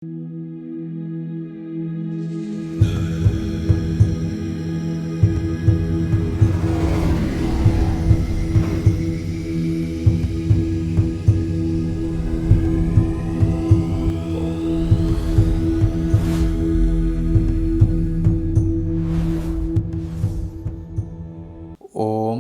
ഓം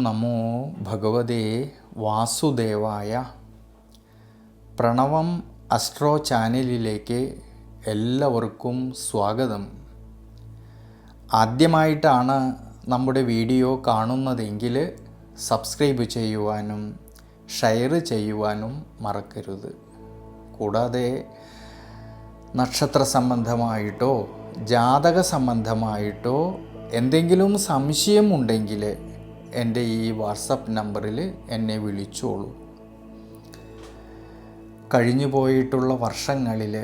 നമോ ഭഗവതേ വാസുദേവായ. പ്രണവം അസ്ട്രോ ചാനലിലേക്ക് എല്ലാവർക്കും സ്വാഗതം. ആദ്യമായിട്ടാണ് നമ്മുടെ വീഡിയോ കാണുന്നതെങ്കിൽ സബ്സ്ക്രൈബ് ചെയ്യുവാനും ഷെയർ ചെയ്യുവാനും മറക്കരുത്. കൂടാതെ നക്ഷത്ര സംബന്ധമായിട്ടോ ജാതക സംബന്ധമായിട്ടോ എന്തെങ്കിലും സംശയമുണ്ടെങ്കിൽ എൻ്റെ ഈ വാട്സപ്പ് നമ്പറിൽ എന്നെ വിളിച്ചോളൂ. കഴിഞ്ഞു പോയിട്ടുള്ള വർഷങ്ങളിൽ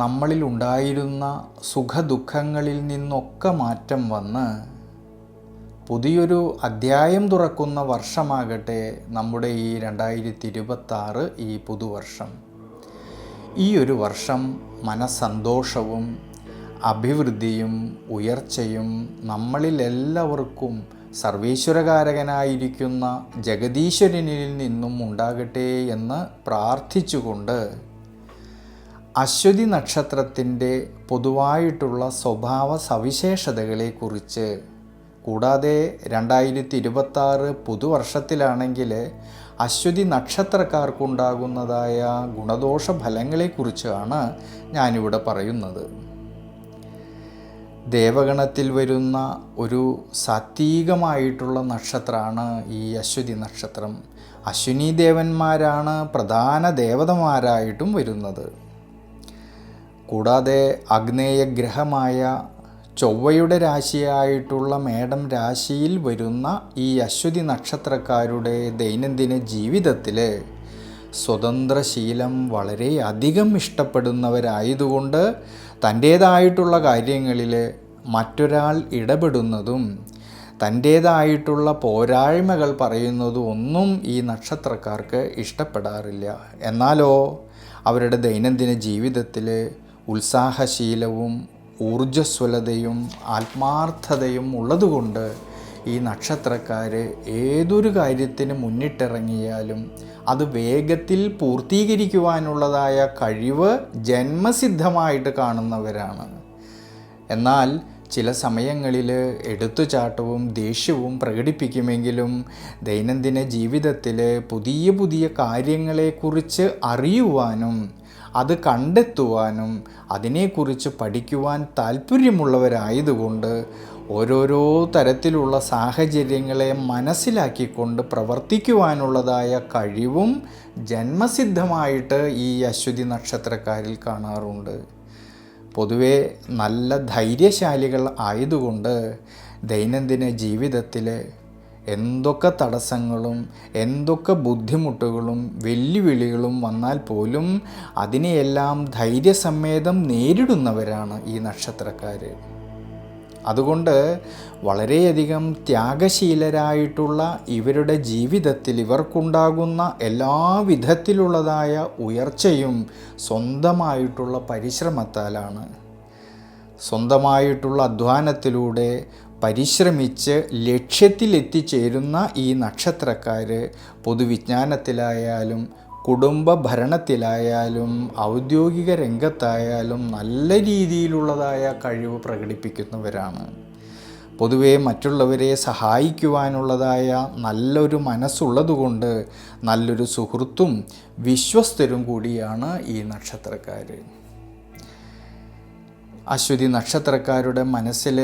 നമ്മളിലുണ്ടായിരുന്ന സുഖദുഃഖങ്ങളിൽ നിന്നൊക്കെ മാറ്റം വന്ന് പുതിയൊരു അധ്യായം തുറക്കുന്ന വർഷമാകട്ടെ നമ്മുടെ ഈ 2026 ഈ പുതുവർഷം. ഈ ഒരു വർഷം മനസ്സന്തോഷവും അഭിവൃദ്ധിയും ഉയർച്ചയും നമ്മളിലെല്ലാവർക്കും സർവേശ്വരകാരകനായിരിക്കുന്ന ജഗദീശ്വരനിൽ നിന്നും ഉണ്ടാകട്ടെ എന്ന് പ്രാർത്ഥിച്ചുകൊണ്ട് അശ്വതി നക്ഷത്രത്തിൻ്റെ പൊതുവായിട്ടുള്ള സ്വഭാവ സവിശേഷതകളെക്കുറിച്ച്, കൂടാതെ 2026 പുതുവർഷത്തിലാണെങ്കിൽ അശ്വതി നക്ഷത്രക്കാർക്കുണ്ടാകുന്നതായ ഗുണദോഷ ഫലങ്ങളെക്കുറിച്ചാണ് ഞാനിവിടെ പറയുന്നത്. ദേവഗണത്തിൽ വരുന്ന ഒരു സാത്വികമായിട്ടുള്ള നക്ഷത്രമാണ് ഈ അശ്വതി നക്ഷത്രം. അശ്വിനി ദേവന്മാരാണ് പ്രധാന ദേവതമാരായിട്ടും വരുന്നത്. കൂടാതെ ആഗ്നേയ ഗ്രഹമായ ചൊവ്വയുടെ രാശിയായിട്ടുള്ള മേടം രാശിയിൽ വരുന്ന ഈ അശ്വതി നക്ഷത്രക്കാരുടെ ദൈനംദിന ജീവിതത്തിൽ സ്വതന്ത്രശീലം വളരെയധികം ഇഷ്ടപ്പെടുന്നവരായതുകൊണ്ട് തൻ്റേതായിട്ടുള്ള കാര്യങ്ങളിൽ മറ്റൊരാൾ ഇടപെടുന്നതും തൻ്റേതായിട്ടുള്ള പോരായ്മകൾ പറയുന്നതും ഒന്നും ഈ നക്ഷത്രക്കാർക്ക് ഇഷ്ടപ്പെടാറില്ല. എന്നാലോ അവരുടെ ദൈനംദിന ജീവിതത്തിൽ ഉത്സാഹശീലവും ഊർജ്ജസ്വലതയും ആത്മാർത്ഥതയും ഉള്ളതുകൊണ്ട് ഈ നക്ഷത്രക്കാർ ഏതൊരു കാര്യത്തിന് മുന്നിട്ടിറങ്ങിയാലും അത് വേഗത്തിൽ പൂർത്തീകരിക്കുവാനുള്ളതായ കഴിവ് ജന്മസിദ്ധമായിട്ട് കാണുന്നവരാണ്. എന്നാൽ ചില സമയങ്ങളിൽ എടുത്തുചാട്ടവും ദേഷ്യവും പ്രകടിപ്പിക്കുമെങ്കിലും ദൈനംദിന ജീവിതത്തിൽ പുതിയ പുതിയ കാര്യങ്ങളെക്കുറിച്ച് അറിയുവാനും അത് കണ്ടെത്തുവാനും അതിനെക്കുറിച്ച് പഠിക്കുവാൻ താല്പര്യമുള്ളവരായതുകൊണ്ട് ഓരോരോ തരത്തിലുള്ള സാഹചര്യങ്ങളെ മനസ്സിലാക്കിക്കൊണ്ട് പ്രവർത്തിക്കുവാനുള്ളതായ കഴിവും ജന്മസിദ്ധമായിട്ട് ഈ അശ്വതി നക്ഷത്രക്കാരിൽ കാണാറുണ്ട്. പൊതുവെ നല്ല ധൈര്യശാലികൾ ആയതുകൊണ്ട് ദൈനംദിന ജീവിതത്തിൽ എന്തൊക്കെ തടസ്സങ്ങളും എന്തൊക്കെ ബുദ്ധിമുട്ടുകളും വെല്ലുവിളികളും വന്നാൽ പോലും അതിനെയെല്ലാം ധൈര്യസമേതം നേരിടുന്നവരാണ് ഈ നക്ഷത്രക്കാർ. അതുകൊണ്ട് വളരെയധികം ത്യാഗശീലരായിട്ടുള്ള ഇവരുടെ ജീവിതത്തിൽ ഇവർക്കുണ്ടാകുന്ന എല്ലാ വിധത്തിലുള്ളതായ ഉയർച്ചയും സ്വന്തമായിട്ടുള്ള പരിശ്രമത്താലാണ്. സ്വന്തമായിട്ടുള്ള അധ്വാനത്തിലൂടെ പരിശ്രമിച്ച് ലക്ഷ്യത്തിലെത്തിച്ചേരുന്ന ഈ നക്ഷത്രക്കാർ പൊതുവിജ്ഞാനത്തിലായാലും കുടുംബ ഭരണത്തിലായാലും ഔദ്യോഗിക രംഗത്തായാലും നല്ല രീതിയിലുള്ളതായ കഴിവ് പ്രകടിപ്പിക്കുന്നവരാണ്. പൊതുവെ മറ്റുള്ളവരെ സഹായിക്കുവാനുള്ളതായ നല്ലൊരു മനസ്സുള്ളതുകൊണ്ട് നല്ലൊരു സുഹൃത്തും വിശ്വസ്തരും കൂടിയാണ് ഈ നക്ഷത്രക്കാർ. അശ്വതി നക്ഷത്രക്കാരുടെ മനസ്സിൽ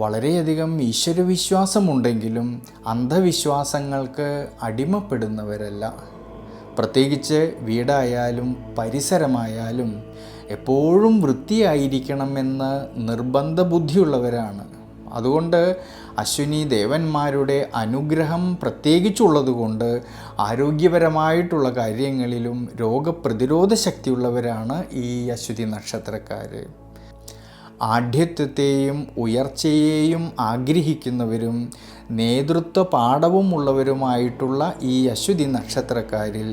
വളരെയധികം ഈശ്വരവിശ്വാസമുണ്ടെങ്കിലും അന്ധവിശ്വാസങ്ങൾക്ക് അടിമപ്പെടുന്നവരല്ല. പ്രത്യേകിച്ച് വീടായാലും പരിസരമായാലും എപ്പോഴും വൃത്തിയായിരിക്കണമെന്ന് നിർബന്ധ ബുദ്ധിയുള്ളവരാണ്. അതുകൊണ്ട് അശ്വിനി ദേവന്മാരുടെ അനുഗ്രഹം പ്രത്യേകിച്ചുള്ളതുകൊണ്ട് ആരോഗ്യപരമായിട്ടുള്ള കാര്യങ്ങളിലും രോഗപ്രതിരോധ ശക്തിയുള്ളവരാണ് ഈ അശ്വതി നക്ഷത്രക്കാർ. ആഢ്യത്വത്തെയും ഉയർച്ചയെയും ആഗ്രഹിക്കുന്നവരും നേതൃത്വ പാഠവുമുള്ളവരുമായിട്ടുള്ള ഈ അശ്വതി നക്ഷത്രക്കാരിൽ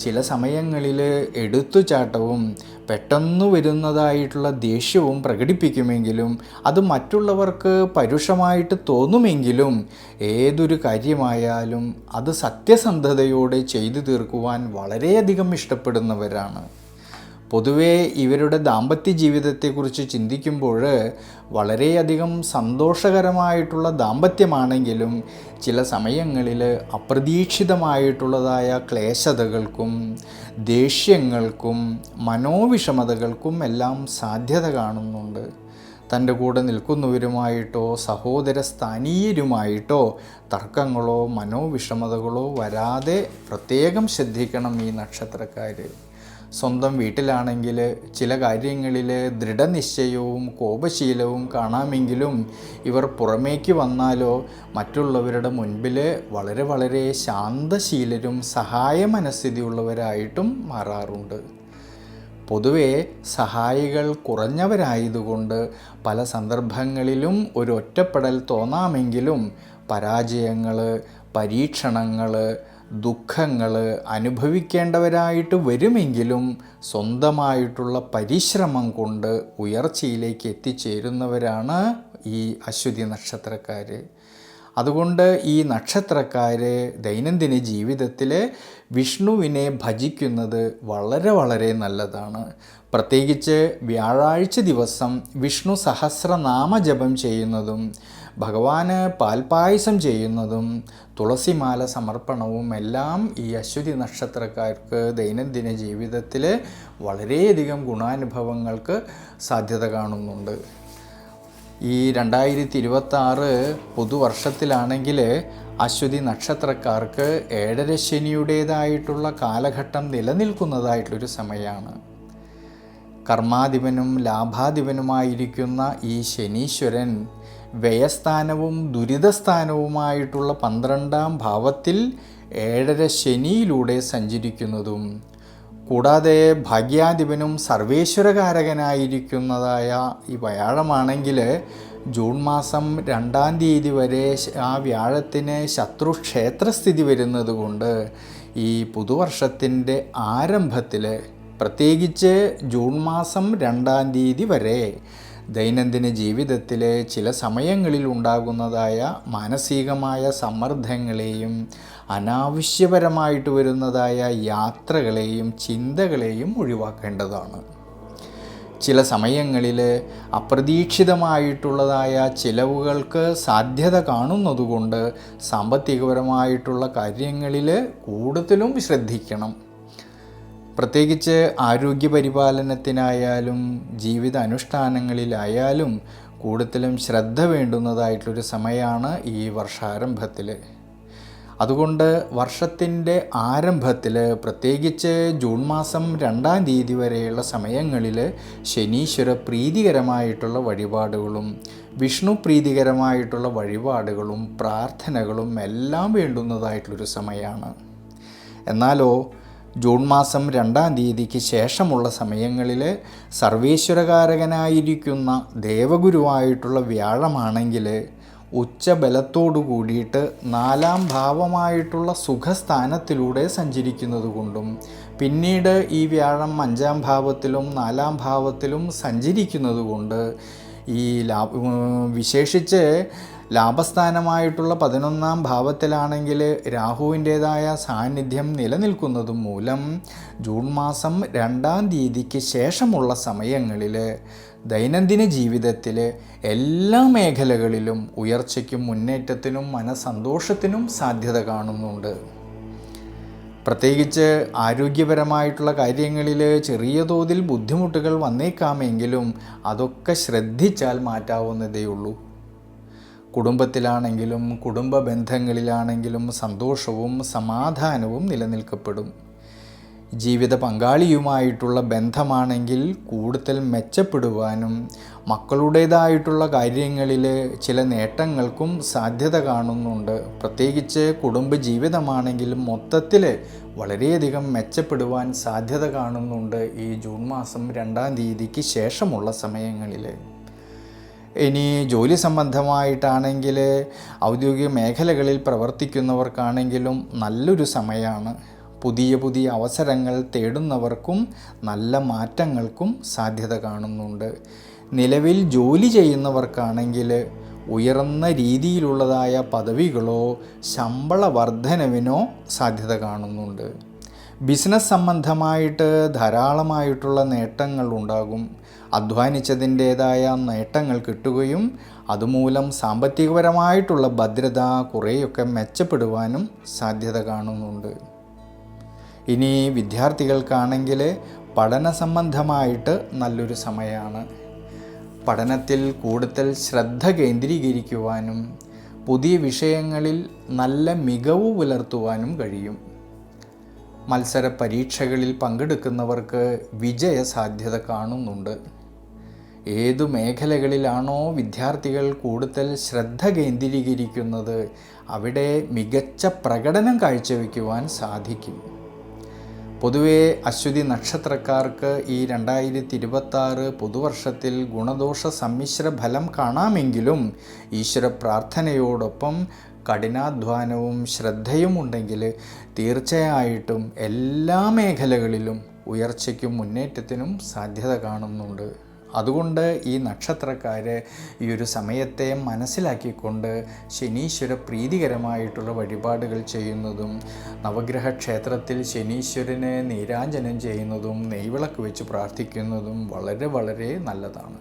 ചില സമയങ്ങളിൽ എടുത്തുചാട്ടവും പെട്ടെന്ന് വരുന്നതായിട്ടുള്ള ദേഷ്യവും പ്രകടിപ്പിക്കുമെങ്കിലും അത് മറ്റുള്ളവർക്ക് പരുഷമായിട്ട് തോന്നുമെങ്കിലും ഏതൊരു കാര്യമായാലും അത് സത്യസന്ധതയോടെ ചെയ്തു തീർക്കുവാൻ വളരെയധികം ഇഷ്ടപ്പെടുന്നവരാണ്. പൊതുവേ ഇവരുടെ ദാമ്പത്യ ജീവിതത്തെക്കുറിച്ച് ചിന്തിക്കുമ്പോൾ വളരെയധികം സന്തോഷകരമായിട്ടുള്ള ദാമ്പത്യമാണെങ്കിലും ചില സമയങ്ങളിൽ അപ്രതീക്ഷിതമായിട്ടുള്ളതായ ക്ലേശതകൾക്കും ദേഷ്യങ്ങൾക്കും മനോവിഷമതകൾക്കും എല്ലാം സാധ്യത കാണുന്നുണ്ട്. തൻ്റെ കൂടെ നിൽക്കുന്നവരുമായിട്ടോ സഹോദര സ്ഥാനീയരുമായിട്ടോ തർക്കങ്ങളോ മനോവിഷമതകളോ വരാതെ പ്രത്യേകം ശ്രദ്ധിക്കണം ഈ നക്ഷത്രക്കാർ. സ്വന്തം വീട്ടിലാണെങ്കിൽ ചില കാര്യങ്ങളിൽ ദൃഢനിശ്ചയവും കോപശീലവും കാണാമെങ്കിലും ഇവർ പുറമേക്ക് വന്നാലോ മറ്റുള്ളവരുടെ മുൻപിൽ വളരെ വളരെ ശാന്തശീലരും സഹായ മനസ്ഥിതിയുള്ളവരായിട്ടും മാറാറുണ്ട്. പൊതുവെ സഹായികൾ കുറഞ്ഞവരായതുകൊണ്ട് പല സന്ദർഭങ്ങളിലും ഒരു ഒറ്റപ്പെടൽ തോന്നാമെങ്കിലും പരാജയങ്ങൾ, പരീക്ഷണങ്ങൾ, ദുഃഖങ്ങൾ അനുഭവിക്കേണ്ടവരായിട്ട് വരുമെങ്കിലും സ്വന്തമായിട്ടുള്ള പരിശ്രമം കൊണ്ട് ഉയർച്ചയിലേക്ക് എത്തിച്ചേരുന്നവരാണ് ഈ അശ്വതി നക്ഷത്രക്കാർ. അതുകൊണ്ട് ഈ നക്ഷത്രക്കാർ ദൈനംദിന ജീവിതത്തിൽ വിഷ്ണുവിനെ ഭജിക്കുന്നത് വളരെ വളരെ നല്ലതാണ്. പ്രത്യേകിച്ച് വ്യാഴാഴ്ച ദിവസം വിഷ്ണു സഹസ്രനാമ ജപം ചെയ്യുന്നതും ഭഗവാന് പാൽപ്പായസം ചെയ്യുന്നതും തുളസിമാല സമർപ്പണവും എല്ലാം ഈ അശ്വതി നക്ഷത്രക്കാർക്ക് ദൈനംദിന ജീവിതത്തിൽ വളരെയധികം ഗുണാനുഭവങ്ങൾക്ക് സാധ്യത കാണുന്നുണ്ട്. ഈ 2026 പുതുവർഷത്തിലാണെങ്കിൽ അശ്വതി നക്ഷത്രക്കാർക്ക് ഏഴര ശനിയുടേതായിട്ടുള്ള കാലഘട്ടം നിലനിൽക്കുന്നതായിട്ടുള്ളൊരു സമയമാണ്. കർമാധിപനും ലാഭാധിപനുമായിരിക്കുന്ന ഈ ശനീശ്വരൻ വ്യയസ്ഥാനവും ദുരിതസ്ഥാനവുമായിട്ടുള്ള 12ാം ഭാവത്തിൽ ഏഴര ശനിയിലൂടെ സഞ്ചരിക്കുന്നതും കൂടാതെ ഭാഗ്യാധിപനും സർവേശ്വരകാരകനായിരിക്കുന്നതായ ഈ വ്യാഴമാണെങ്കിൽ ജൂൺ മാസം 2-ാം തീയതി വരെ ആ വ്യാഴത്തിന് ശത്രുക്ഷേത്രസ്ഥിതി വരുന്നത് കൊണ്ട് ഈ പുതുവർഷത്തിൻ്റെ ആരംഭത്തിൽ പ്രത്യേകിച്ച് ജൂൺ മാസം 2-ാം തീയതി വരെ ദൈനംദിന ജീവിതത്തിൽ ചില സമയങ്ങളിൽ ഉണ്ടാകുന്നതായ മാനസികമായ സമ്മർദ്ദങ്ങളെയും അനാവശ്യപരമായിട്ട് വരുന്നതായ യാത്രകളെയും ചിന്തകളെയും ഒഴിവാക്കേണ്ടതാണ്. ചില സമയങ്ങളിൽ അപ്രതീക്ഷിതമായിട്ടുള്ളതായ ചിലവുകൾക്ക് സാധ്യത കാണുന്നതുകൊണ്ട് സാമ്പത്തികപരമായിട്ടുള്ള കാര്യങ്ങളിൽ കൂടുതലും ശ്രദ്ധിക്കണം. പ്രത്യേകിച്ച് ആരോഗ്യപരിപാലനത്തിനായാലും ജീവിത അനുഷ്ഠാനങ്ങളിലായാലും കൂടുതലും ശ്രദ്ധ വേണ്ടുന്നതായിട്ടുള്ളൊരു സമയമാണ് ഈ വർഷാരംഭത്തിൽ. അതുകൊണ്ട് വർഷത്തിൻ്റെ ആരംഭത്തിൽ പ്രത്യേകിച്ച് ജൂൺ മാസം 2-ാം തീയതി വരെയുള്ള സമയങ്ങളിൽ ശനീശ്വര പ്രീതികരമായിട്ടുള്ള വഴിപാടുകളും വിഷ്ണു പ്രീതികരമായിട്ടുള്ള വഴിപാടുകളും പ്രാർത്ഥനകളും എല്ലാം വേണ്ടുന്നതായിട്ടുള്ളൊരു സമയമാണ്. എന്നാലോ ജൂൺ മാസം 2-ാം തീയതിക്ക് ശേഷമുള്ള സമയങ്ങളിൽ സർവേശ്വരകാരകനായിരിക്കുന്ന ദേവഗുരുവായിട്ടുള്ള വ്യാഴമാണെങ്കിൽ ഉച്ചബലത്തോടു കൂടിയിട്ട് 4-ാം ഭാവമായിട്ടുള്ള സുഖസ്ഥാനത്തിലൂടെ സഞ്ചരിക്കുന്നത് കൊണ്ടും പിന്നീട് ഈ വ്യാഴം 5-ാം ഭാവത്തിലും 4-ാം ഭാവത്തിലും സഞ്ചരിക്കുന്നത് കൊണ്ട് ഈ വിശേഷിച്ച് ലാഭസ്ഥാനമായിട്ടുള്ള 11-ാം ഭാവത്തിലാണെങ്കിൽ രാഹുവിൻ്റേതായ സാന്നിധ്യം നിലനിൽക്കുന്നത് മൂലം ജൂൺ മാസം 2-ാം തീയതിക്ക് ശേഷമുള്ള സമയങ്ങളിൽ ദൈനംദിന ജീവിതത്തിൽ എല്ലാ മേഖലകളിലും ഉയർച്ചയ്ക്കും മുന്നേറ്റത്തിനും മനസ്സന്തോഷത്തിനും സാധ്യത കാണുന്നുണ്ട്. പ്രത്യേകിച്ച് ആരോഗ്യപരമായിട്ടുള്ള കാര്യങ്ങളിൽ ചെറിയ തോതിൽ ബുദ്ധിമുട്ടുകൾ വന്നേക്കാമെങ്കിലും അതൊക്കെ ശ്രദ്ധിച്ചാൽ മാറ്റാവുന്നതേയുള്ളൂ. കുടുംബത്തിലാണെങ്കിലും കുടുംബ ബന്ധങ്ങളിലാണെങ്കിലും സന്തോഷവും സമാധാനവും നിലനിൽക്കപ്പെടും. ജീവിത പങ്കാളിയുമായിട്ടുള്ള ബന്ധമാണെങ്കിൽ കൂടുതൽ മെച്ചപ്പെടുവാനും മക്കളുടേതായിട്ടുള്ള കാര്യങ്ങളിൽ ചില നേട്ടങ്ങൾക്കും സാധ്യത കാണുന്നുണ്ട്. പ്രത്യേകിച്ച് കുടുംബജീവിതമാണെങ്കിലും മൊത്തത്തിൽ വളരെയധികം മെച്ചപ്പെടുവാൻ സാധ്യത കാണുന്നുണ്ട് ഈ ജൂൺ മാസം 2-ാം തീയതിക്ക് ശേഷമുള്ള സമയങ്ങളിൽ. ഇനി ജോലി സംബന്ധമായിട്ടാണെങ്കിൽ ഔദ്യോഗിക മേഖലകളിൽ പ്രവർത്തിക്കുന്നവർക്കാണെങ്കിലും നല്ലൊരു സമയമാണ്. പുതിയ പുതിയ അവസരങ്ങൾ തേടുന്നവർക്കും നല്ല മാറ്റങ്ങൾക്കും സാധ്യത കാണുന്നുണ്ട്. നിലവിൽ ജോലി ചെയ്യുന്നവർക്കാണെങ്കിൽ ഉയർന്ന രീതിയിലുള്ളതായ പദവികളോ ശമ്പള വർധനവിനോ സാധ്യത കാണുന്നുണ്ട്. ബിസിനസ് സംബന്ധമായിട്ട് ധാരാളമായിട്ടുള്ള നേട്ടങ്ങൾ ഉണ്ടാകും. അധ്വാനിച്ചതിൻ്റേതായ നേട്ടങ്ങൾ കിട്ടുകയും അതുമൂലം സാമ്പത്തികപരമായിട്ടുള്ള ഭദ്രത കുറേയൊക്കെ മെച്ചപ്പെടുവാനും സാധ്യത കാണുന്നുണ്ട്. ഇനി വിദ്യാർത്ഥികൾക്കാണെങ്കിൽ പഠന സംബന്ധമായിട്ട് നല്ലൊരു സമയമാണ്. പഠനത്തിൽ കൂടുതൽ ശ്രദ്ധ കേന്ദ്രീകരിക്കുവാനും പുതിയ വിഷയങ്ങളിൽ നല്ല മികവ് പുലർത്തുവാനും കഴിയും. മത്സര പരീക്ഷകളിൽ പങ്കെടുക്കുന്നവർക്ക് വിജയ സാധ്യത കാണുന്നുണ്ട്. ഏതു മേഖലകളിലാണോ വിദ്യാർത്ഥികൾ കൂടുതൽ ശ്രദ്ധ കേന്ദ്രീകരിക്കുന്നത് അവിടെ മികച്ച പ്രകടനം കാഴ്ചവെക്കുവാൻ സാധിക്കും. പൊതുവെ അശ്വതി നക്ഷത്രക്കാർക്ക് ഈ 2026 പുതുവർഷത്തിൽ ഗുണദോഷ സമ്മിശ്ര ഫലം കാണാമെങ്കിലും ഈശ്വര പ്രാർത്ഥനയോടൊപ്പം കഠിനാധ്വാനവും ശ്രദ്ധയും ഉണ്ടെങ്കിൽ തീർച്ചയായിട്ടും എല്ലാ മേഖലകളിലും ഉയർച്ചയ്ക്കും മുന്നേറ്റത്തിനും സാധ്യത കാണുന്നുണ്ട്. അതുകൊണ്ട് ഈ നക്ഷത്രക്കാർ ഈ ഒരു സമയത്തെ മനസ്സിലാക്കിക്കൊണ്ട് ശനീശ്വര പ്രീതികരമായിട്ടുള്ള വഴിപാടുകൾ ചെയ്യുന്നതും നവഗ്രഹ ക്ഷേത്രത്തിൽ ശനീശ്വരനെ നീരാഞ്ജനം ചെയ്യുന്നതും നെയ്വിളക്ക് വെച്ച് പ്രാർത്ഥിക്കുന്നതും വളരെ വളരെ നല്ലതാണ്.